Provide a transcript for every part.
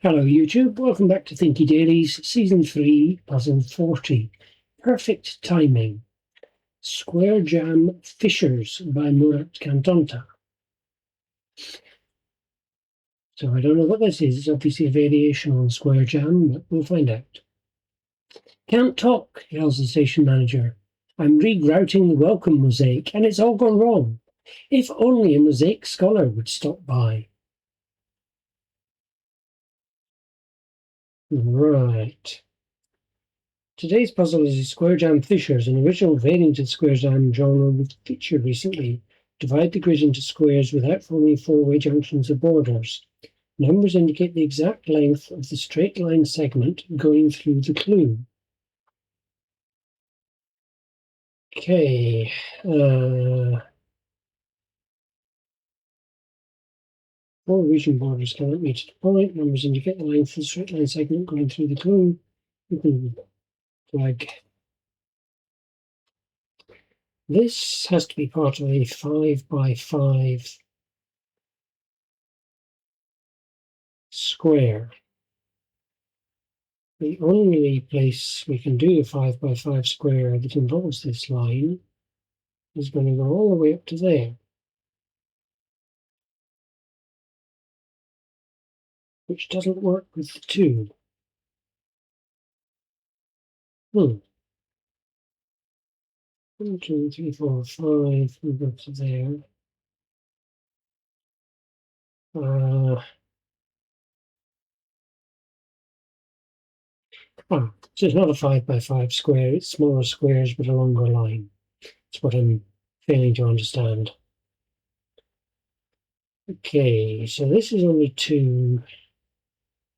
Hello YouTube, welcome back to Thinky Dailies, Season 3, Puzzle 40. Perfect Timing. Square Jam Fissures by Murat Tonta. So I don't know what this is. It's obviously a variation on Square Jam, but we'll find out. Can't talk, yells the station manager. I'm regrouting the welcome mosaic, and it's all gone wrong. If only a mosaic scholar would stop by. Right. Today's puzzle is a Square Jam Fissures, an original variant of the Square Jam genre we've featured recently. Divide the grid into squares without forming four-way junctions or borders. Numbers indicate the exact length of the straight line segment going through the clue. Okay. Four region borders cannot meet a point. Numbers indicate the length of the straight line segment going through the clue. You can flag. This has to be part of a 5x5 square. The only place we can do a 5x5 square that involves this line is going to go all the way up to there, which doesn't work with the 2. 1, 2, 3, 4, 5, we go to there. So it's not a 5x5 square, it's smaller squares but a longer line. That's what I'm failing to understand. Okay, so this is only 2.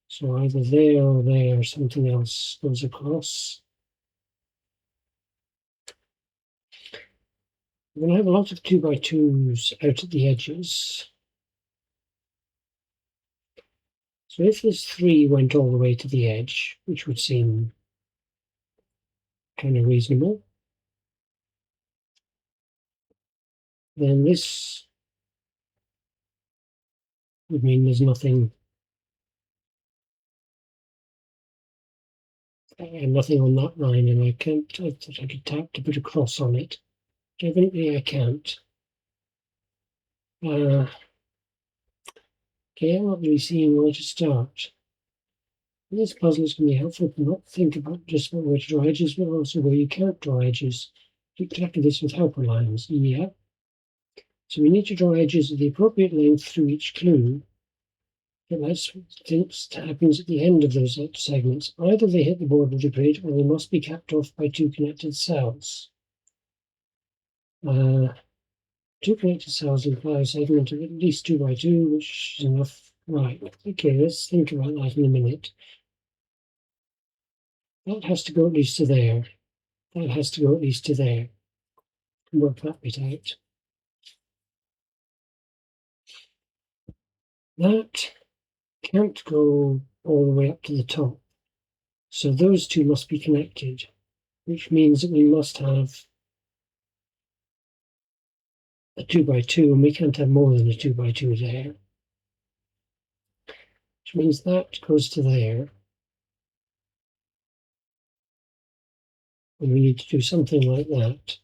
So either there or there, something else goes across. We're going to have a lot of 2x2s out at the edges. So if this 3 went all the way to the edge, which would seem kind of reasonable, then this would mean there's nothing on that line, and I thought I could tap to put a cross on it. Evidently I can't. Okay, I'm not really seeing where to start. This puzzle is going to be helpful to not think about just where to draw edges, but also where you can't draw edges. Do exactly this with helper lines. Yeah. So we need to draw edges of the appropriate length through each clue. But that's what happens at the end of those segments. Either they hit the border of the grid, or they must be capped off by 2 connected cells. 2 connected cells imply a segment of at least 2x2, which is enough. Right, okay, let's think about that in a minute. That has to go at least to there. That has to go at least to there. Work that bit out. That can't go all the way up to the top. So those 2 must be connected, which means that we must have a 2x2, and we can't have more than a 2x2 there. Which means that goes to there. And we need to do something like that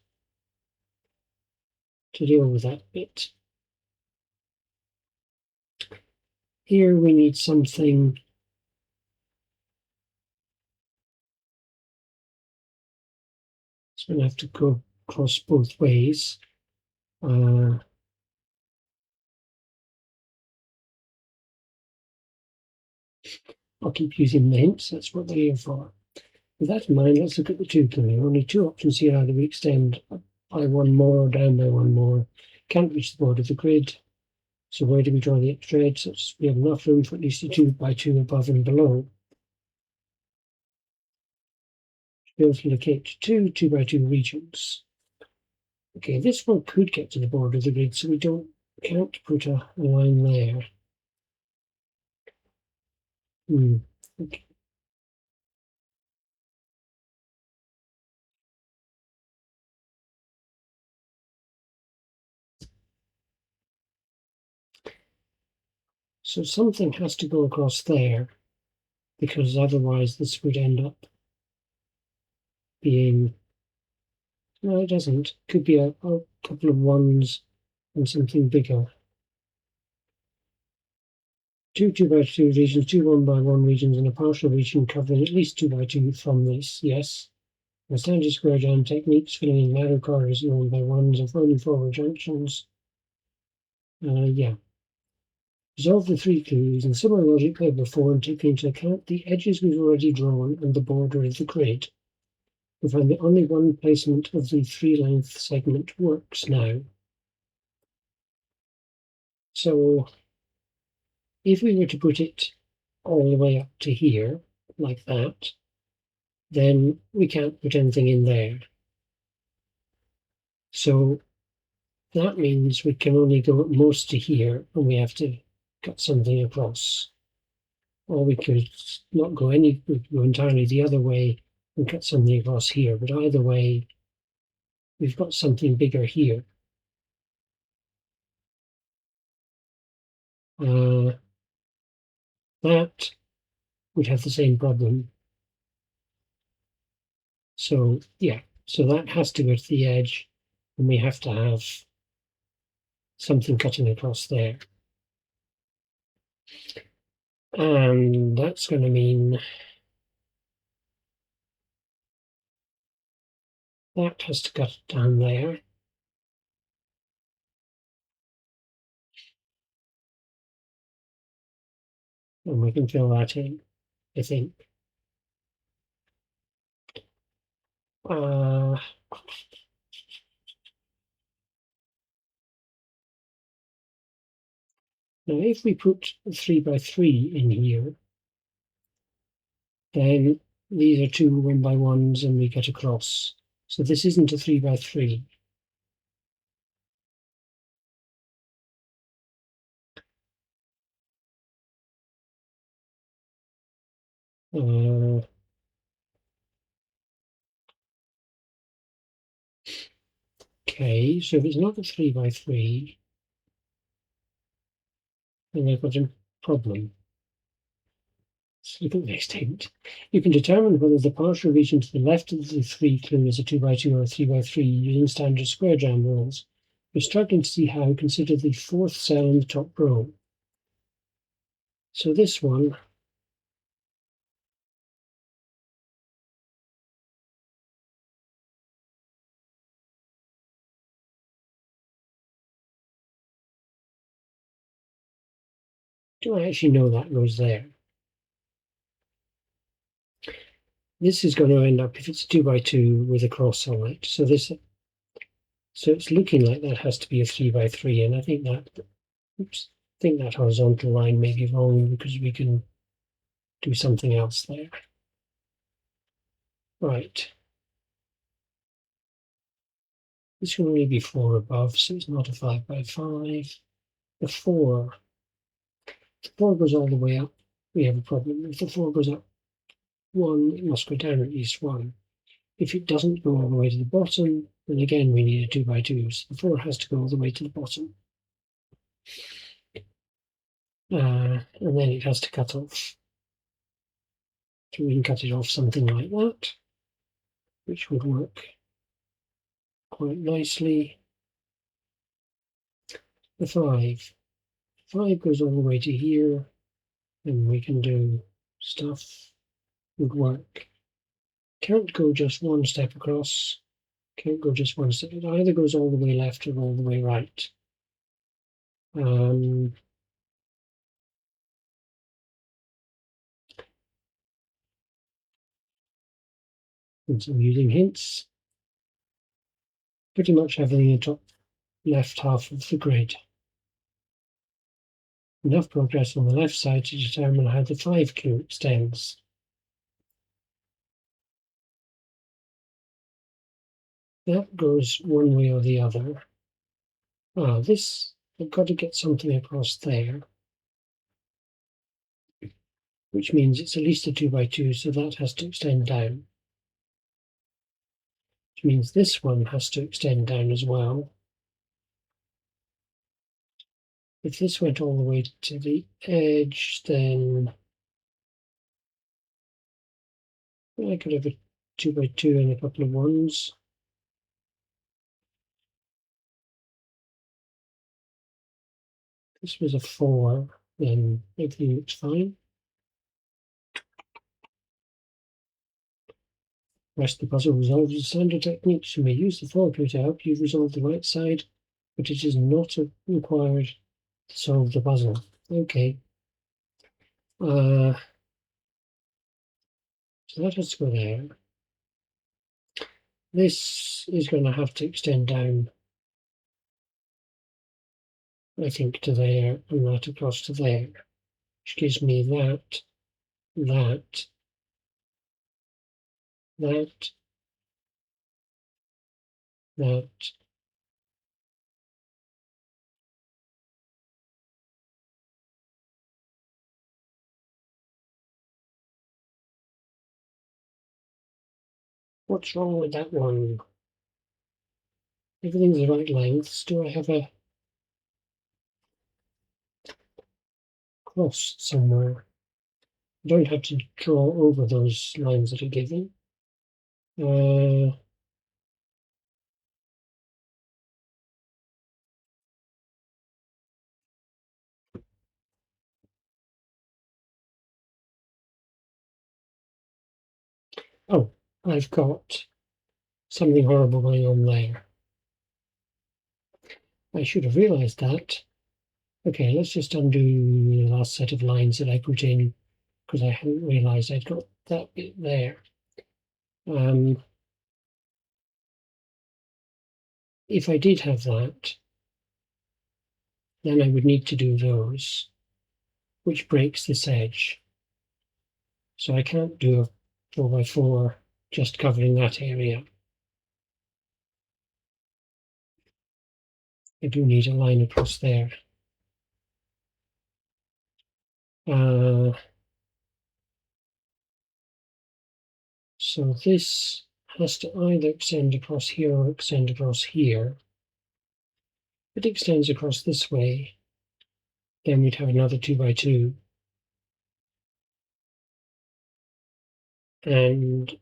to deal with that bit. Here we need something it's going to have to go across both ways. I'll keep using the hints, that's what they're here for. With that in mind, let's look at the 2 clue. Only 2 options here: either we extend by 1 more or down by 1 more. Can't reach the border of the grid. So where do we draw the extra edge? So we have enough room for at least a 2x2 above and below. Be able to locate 2 2x2 regions. Okay, this one could get to the border of the grid, so we can't put a line there. Okay. So something has to go across there. because otherwise this would end up being, no, it doesn't. Could be a couple of ones and something bigger. Two 2x2 regions, two 1x1 regions, and a partial region covering at least 2x2 from this, yes. The standard square jam techniques filling in narrow corridors and 1x1s and folding forward junctions. Yeah. Resolve the three clues in similar logic played before and taking into account the edges we've already drawn and the border of the grid. We find that only one placement of the three-length segment works now. So if we were to put it all the way up to here, like that, then we can't put anything in there. So that means we can only go at most to here, and we have to cut something across. Or we could not go we could go entirely the other way and cut something across here. But either way, we've got something bigger here. That would have the same problem. So yeah, so that has to go to the edge, and we have to have something cutting across there. And that's going to mean that has to cut down there. And we can fill that in, I think. Now, if we put 3x3 in here, then these are two 1x1s and we get across. So this isn't a 3x3. Okay, so if it's not a 3x3, then I've got a problem. Let's look at the next hint. You can determine whether the partial region to the left of the three clue is a 2x2 or a 3x3 using standard square jam rules. We're struggling to see how. Consider the fourth cell in the top row. So this one, do I actually know that goes there? This is going to end up, if it's 2x2 with a cross on it, so it's looking like that has to be a 3x3, and I think that horizontal line may be wrong because we can do something else there. Right. This can only be 4 above, so it's not a 5x5. The 4 goes all the way up. We have a problem. If the 4 goes up 1, it must go down at least 1. If it doesn't go all the way to the bottom, then again we need a 2x2. So the 4 has to go all the way to the bottom. And then it has to cut off. So we can cut it off something like that, which would work quite nicely. The 5 goes all the way to here, and we can do stuff, would work. Can't go just one step across, can't go just one step, it either goes all the way left or all the way right. And so using hints, pretty much everything in the top left half of the grid. Enough progress on the left side to determine how the 5 clue extends. That goes one way or the other. This, I've got to get something across there, which means it's at least a 2x2, so that has to extend down. Which means this one has to extend down as well. If this went all the way to the edge, then I could have a 2x2 and a couple of ones. This was a 4, then everything looks fine. Rest of the puzzle resolves with standard techniques. You may use the 4 clue to help you resolve the right side, but it is not required to solve the puzzle. Okay. So that has to go there. This is going to have to extend down, I think, to there, and that across to there, which gives me that, that, that, that. What's wrong with that one? Everything's the right lengths. Do I have a cross somewhere? I don't have to draw over those lines that are given. Oh, I've got something horrible going on there. I should have realized that. Okay, let's just undo the last set of lines that I put in because I hadn't realized I'd got that bit there. If I did have that, then I would need to do those, which breaks this edge. So I can't do a 4x4 just covering that area. I do need a line across there. So this has to either extend across here or extend across here. If it extends across this way, then we'd have another 2x2. And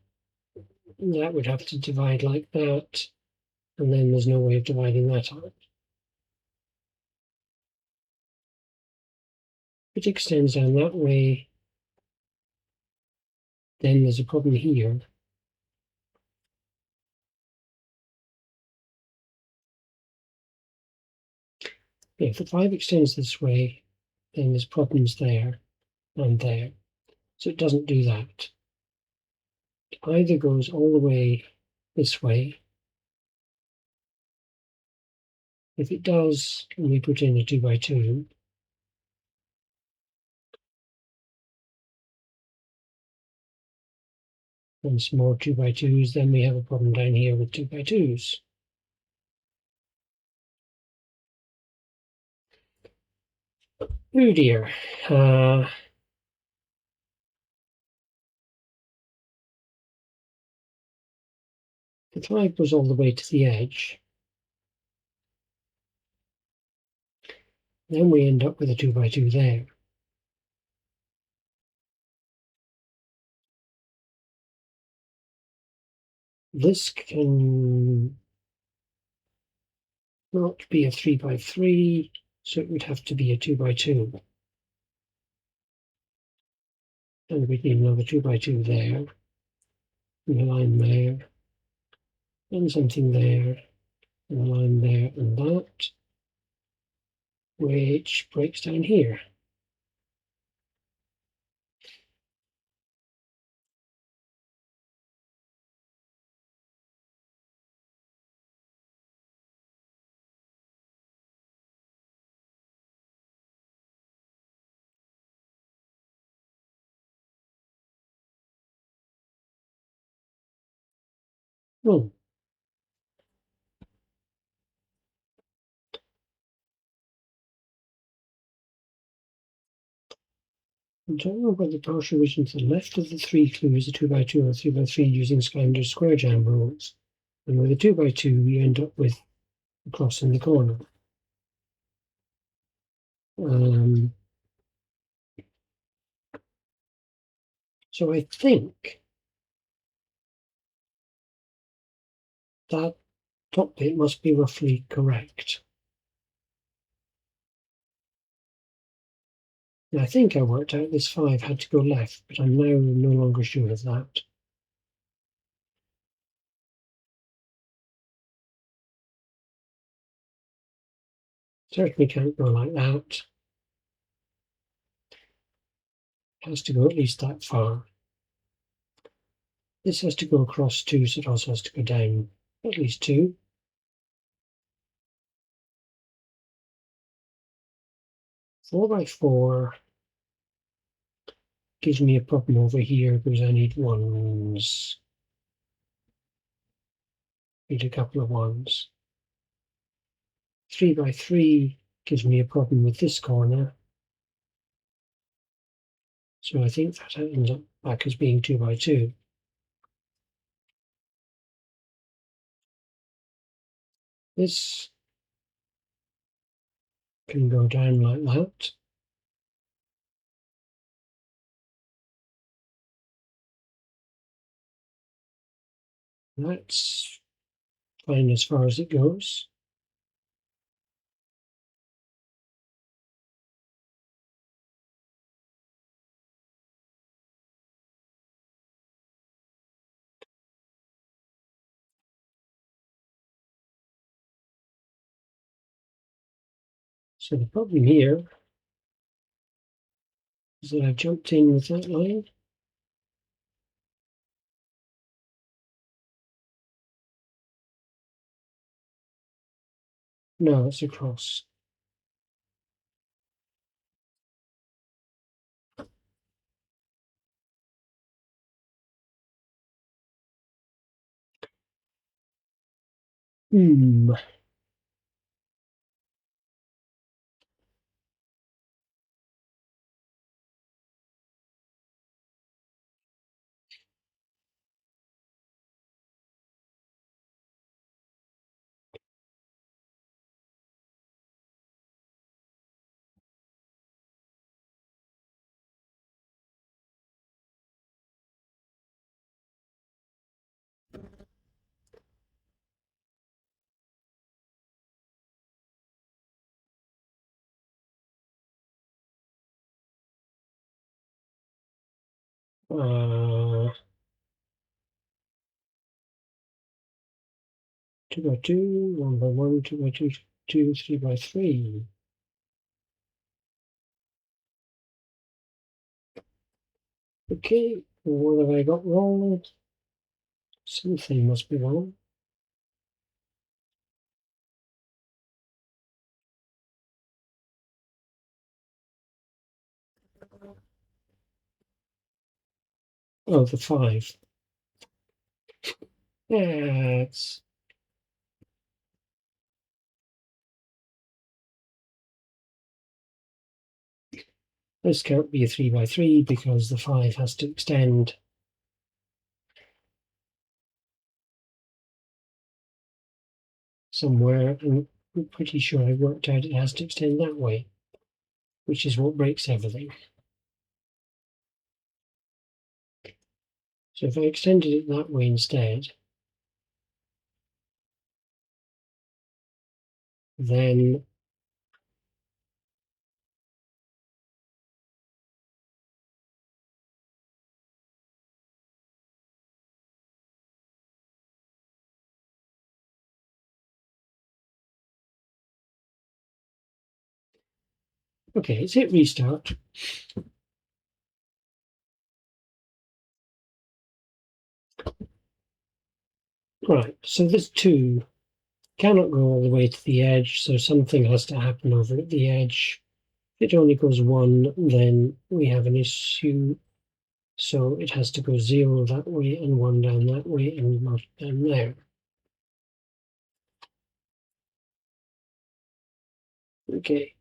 that would have to divide like that, and then there's no way of dividing that out. If it extends down that way, then there's a problem here. If the 5 extends this way, then there's problems there and there. So it doesn't do that. It either goes all the way this way. If it does, and we put in a 2x2, and some more 2x2s, then we have a problem down here with 2x2s. Oh dear. The 5 goes all the way to the edge. Then we end up with a 2x2 there. This can not be a 3x3, so it would have to be a 2x2. And we'd need another 2x2 there, and a line there, and something there, and a line there, and that, which breaks down here. Oh, I don't know whether partial region to the left of the 3 clue is a 2x2 or 3x3 using standard square jam rules. And with a 2x2, you end up with a cross in the corner. So I think that top bit must be roughly correct. And I think I worked out this 5 had to go left, but I'm now no longer sure of that. Certainly can't go like that. It has to go at least that far. This has to go across 2, so it also has to go down at least 2. Four by 4 gives me a problem over here because I need ones. Need a couple of ones. 3 by 3 gives me a problem with this corner. So I think that ends up back as being 2 by 2. This can go down like that. That's fine as far as it goes. So the problem here is that I've jumped in with that line. No, it's across. Uh, 2 by 2, 1 by 1, 2 by 2, 2, 3 by 3. Okay, what have I got wrong? Something must be wrong. Oh, the 5. Yes. This can't be a 3 by 3 because the 5 has to extend somewhere, and I'm pretty sure I worked out it has to extend that way, which is what breaks everything. So if I extended it that way instead, then okay, let's hit restart. Right, so this 2 cannot go all the way to the edge, so something has to happen over at the edge. If it only goes 1, then we have an issue. So it has to go 0 that way and 1 down that way and 1 down there. Okay.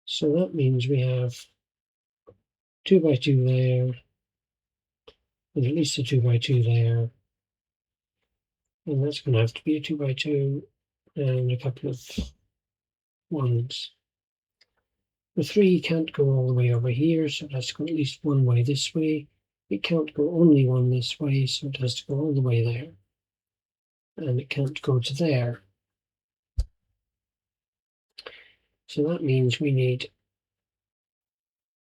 So that means we have 2 by 2 there, and at least a 2 by 2 there. And that's going to have to be a 2 by 2 and a couple of 1s. The 3 can't go all the way over here, so it has to go at least one way this way. it can't go only one this way, so it has to go all the way there. And it can't go to there. So that means we need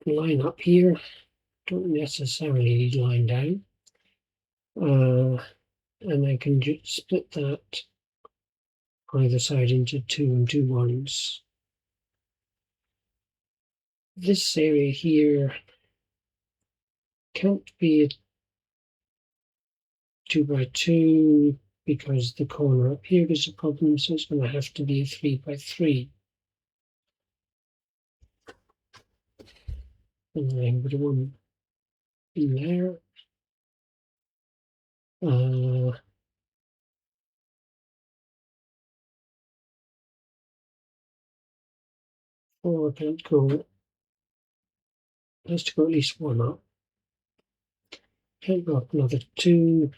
a line up here. Don't necessarily need line down. And I can just split that either side into 2 and 2 ones. This area here can't be a 2 by 2 because the corner up here is a problem, so it's going to have to be a 3 by 3. And then I can put a 1 in there. Or can't go, has to go at least 1 up. Can't go up another 2.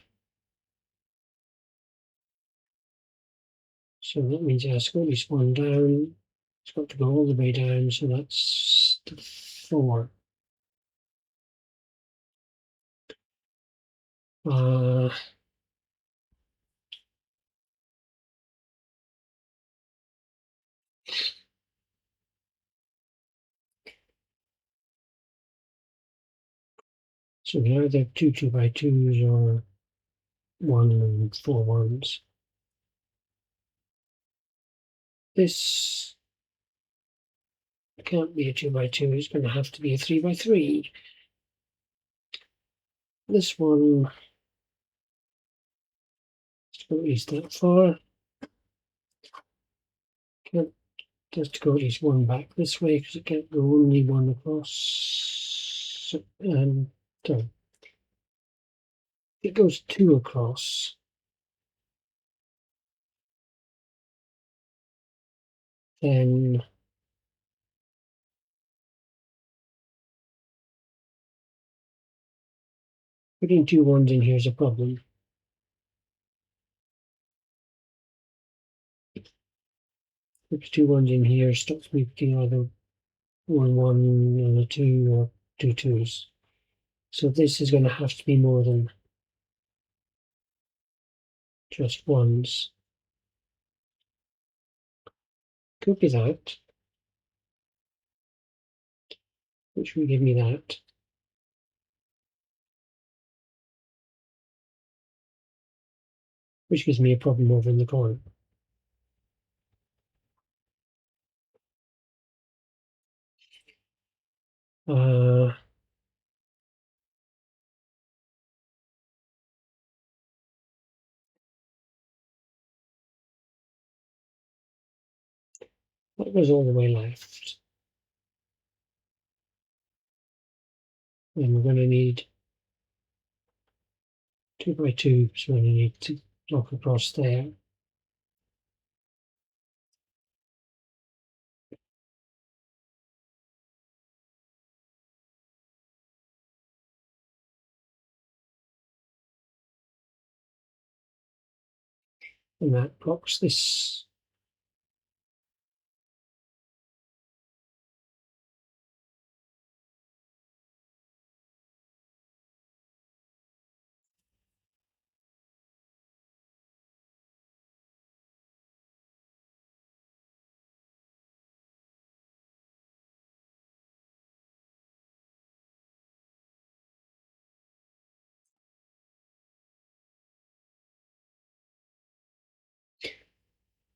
So that means it has to go at least 1 down. It's got to go all the way down, so that's the 4. So we either 2 2 by 2s or 1 and 4 ones. This can't be a 2 by 2, it's going to have to be a 3 by 3. This one has to go at least that far. Can't has to go at least 1 back this way because it can't go only 1 across. And it goes 2 across. Then putting 2 ones in here is a problem. Putting 2 ones in here stops me putting either 1 1 and a 2 or 2 2s. So this is going to have to be more than just ones. Could be that, which will give me that. Which gives me a problem over in the corner. That goes all the way left. And we're going to need 2 by 2, so we're going to need to block across there. And that blocks this.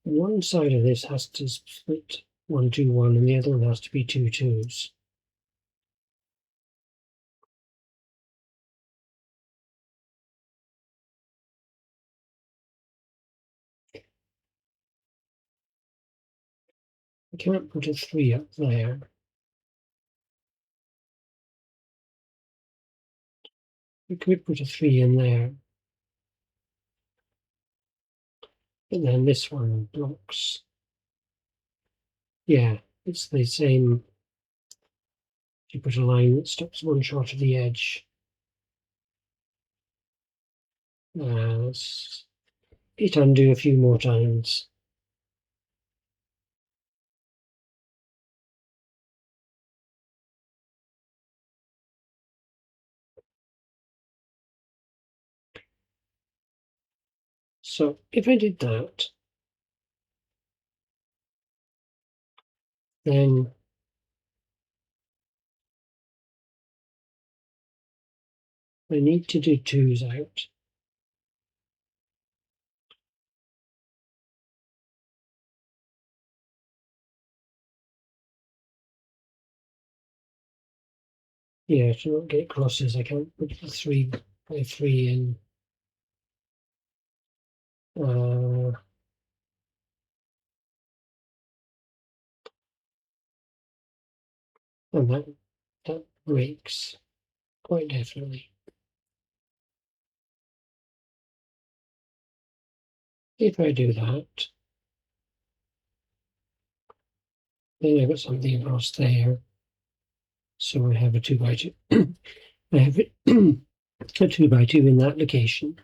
One side of this has to split 1 2 1, and the other one has to be 2 2s. I can't put a 3 up there. We could put a 3 in there. But then this one blocks. Yeah, it's the same. You put a line that stops one short of the edge. Hit undo a few more times. So if I did that, then I need to do 2's out. Yeah, to not get crosses, I can't put the 3 by 3 in. And that breaks quite definitely. If I do that, then I've got something across there. So I have a 2 by 2. I have a 2 by 2 in that location.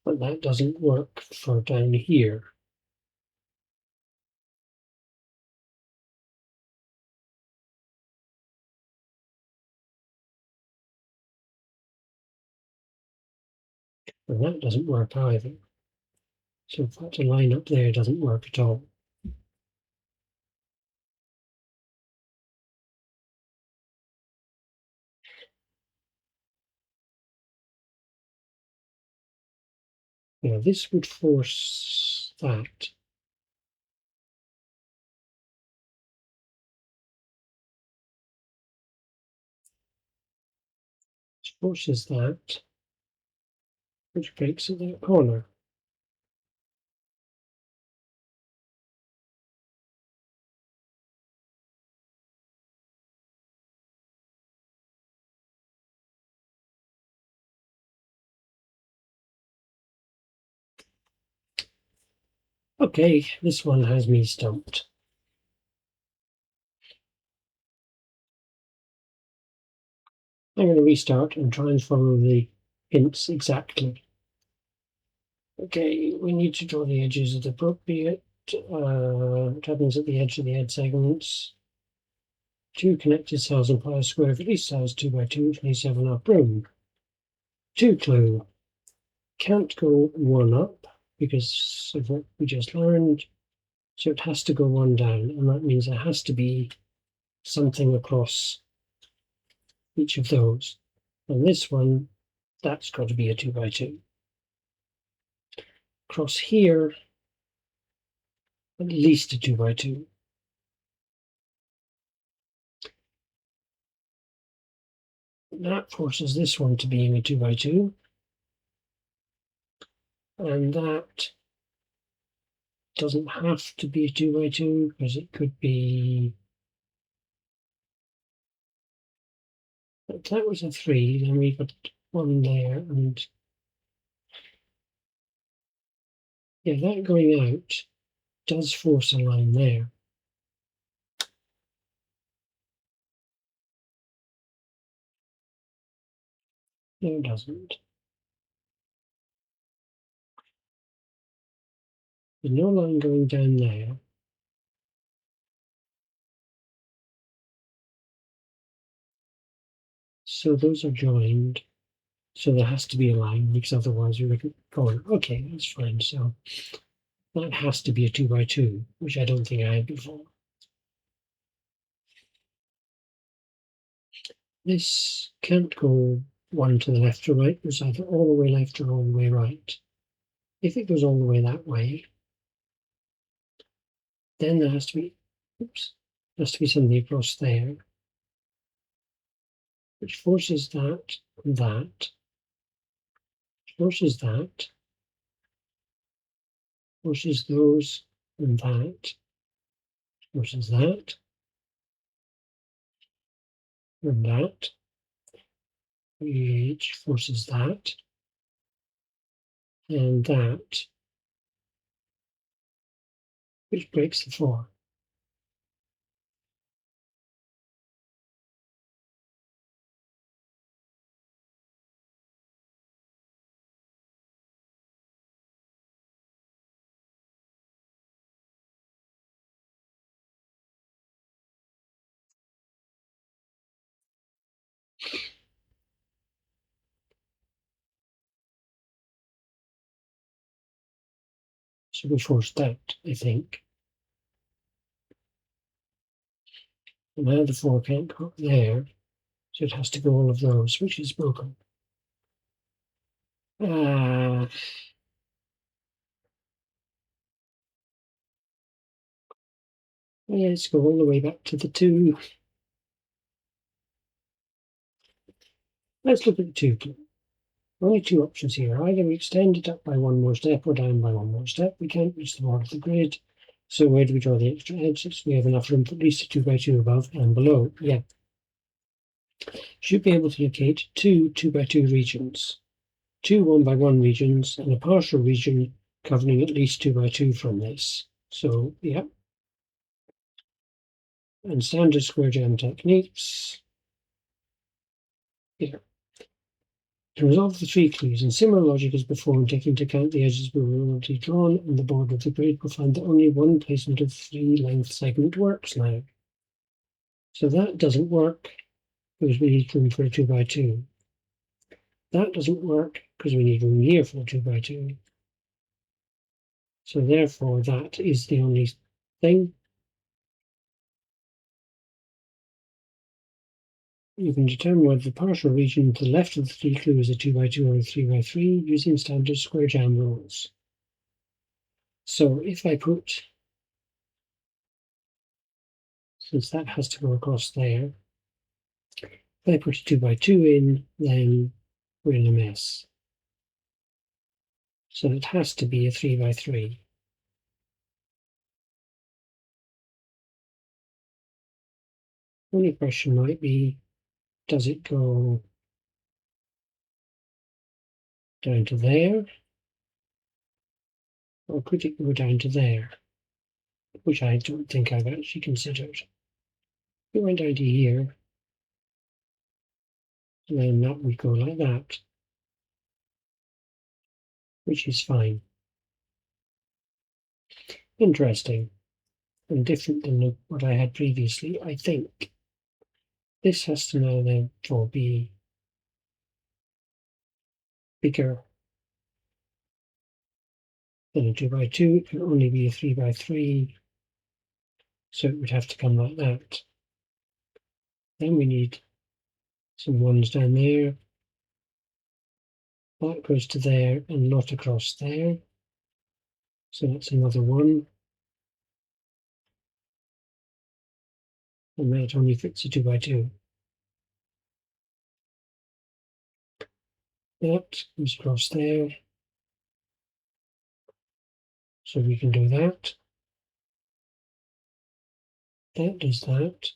But that doesn't work for down here. And that doesn't work either. So in fact, a line up there doesn't work at all. Now this would force that. It forces that, which breaks at that corner. Okay, this one has me stumped. I'm going to restart and try and follow the hints exactly. Okay, we need to draw the edges at appropriate. What happens at the edge of the head segments? 2 connected cells imply a square of at least size 2 by 2, which needs to have enough room. 2 clue. Can't go 1 up because of what we just learned. So it has to go 1 down, and that means there has to be something across each of those. And this one, that's got to be a 2 by 2. Across here, at least a 2 by 2. That forces this one to being a 2 by 2. And that doesn't have to be a 2 by 2 because it could be. If that was a 3, then we've got 1 there, and yeah, that going out does force a line there. No, it doesn't. There's no line going down there. So those are joined. So there has to be a line because otherwise we wouldn't go on. Okay, that's fine. So that has to be a 2 by 2, which I don't think I had before. This can't go 1 to the left or right. It's either all the way left or all the way right. If it goes all the way that way, then there has to be, there has to be something across there, which forces that, forces that, forces those, and that, forces that, and that, which forces that, and that, which breaks the 4. So we forced that, I think. And now the 4 can't go there, so it has to go all of those, which is broken. Yeah, let's go all the way back to the 2. Let's look at the 2. Only 2 options here. Either we extend it up by 1 more step or down by 1 more step. We can't reach the border of the grid. So where do we draw the extra edges? We have enough room for at least a 2 by 2 above and below. Yeah. Should be able to locate 2 2 by 2 regions, 2 1 by 1 regions, and a partial region covering at least 2 by 2 from this. So, yeah. And standard square jam techniques. Here. To resolve the 3 clues, in similar logic as before, and take into account the edges we were already drawn on the border of the grid, we'll find that only one placement of 3 length segment works now. So that doesn't work because we need room for a 2 by 2. That doesn't work because we need room here for a 2 by 2. So therefore, that is the only thing. You can determine whether the partial region to the left of the 3 clue is a 2 by 2 or a 3 by 3 using standard square jam rules. So if I put, since that has to go across there, if I put a 2 by 2 in, then we're in a mess. So it has to be a 3 by 3. Only question might be, does it go down to there? Or could it go down to there? Which I don't think I've actually considered. It went down to here, and then that would go like that, which is fine. Interesting, and different than what I had previously, I think. This has to now therefore be bigger than a 2 by 2. It can only be a 3 by 3, so it would have to come like that. Then we need some ones down there. That goes to there and not across there. So that's another 1. And that only fits a 2 by 2. That goes across there. So we can do that. That does that.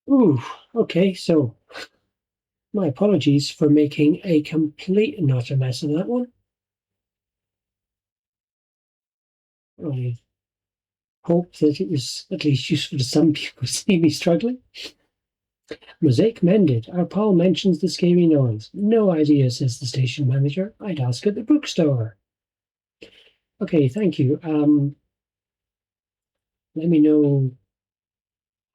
Ooh, okay, so my apologies for making a complete and utter mess of that one. I hope that it was at least useful to some people who see me struggling. Mosaic mended. Our pal mentions the scary noise. No idea, says the station manager. I'd ask at the bookstore. Okay, thank you. Let me know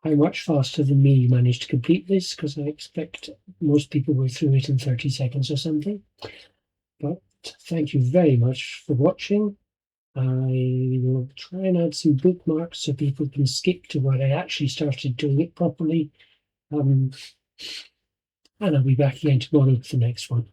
how much faster than me you managed to complete this, because I expect most people go through it in 30 seconds or something. But thank you very much for watching. I will try and add some bookmarks so people can skip to when I actually started doing it properly. And I'll be back again tomorrow with the next one.